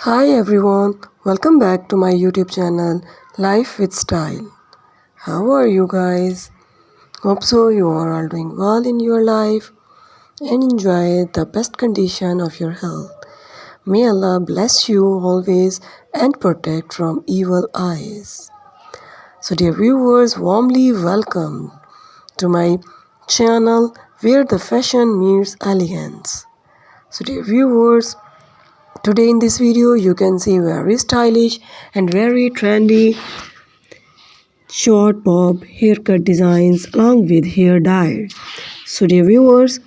Hi everyone, welcome back to my YouTube channel Life with Style. How are you guys? Hope so you are all doing well in your life and enjoy the best condition of your health. May Allah bless you always and protect from evil eyes. So dear viewers, warmly welcome to my channel where the fashion meets elegance. So dear viewers, today in this video you can see very stylish and very trendy short bob haircut designs along with hair dye. So dear viewers,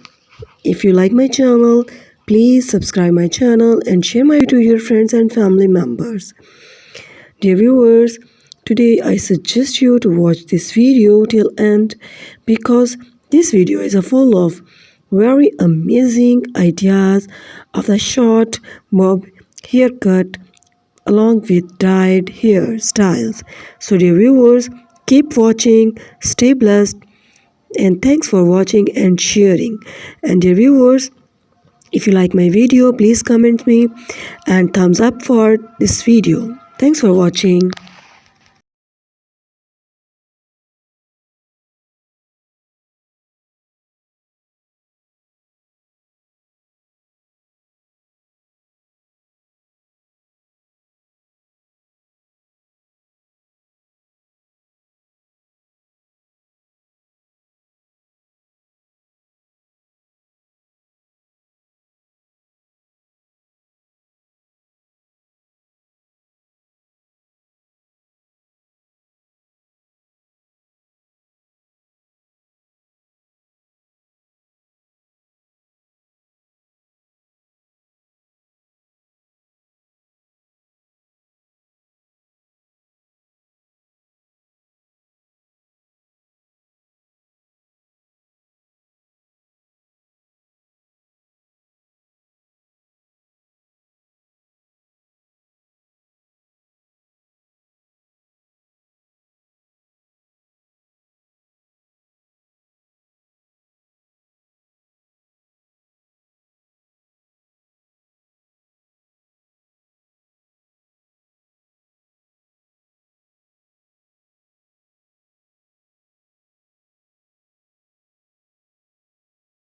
if you like my channel, please subscribe my channel and share my video to your friends and family members. Dear viewers, today I suggest you to watch this video till end because this video is full of very amazing ideas of the short bob haircut along with dyed hairstyles. So dear viewers, keep watching, stay blessed, and thanks for watching and sharing. And dear viewers, if you like my video, please comment me and thumbs up for this video. Thanks for watching.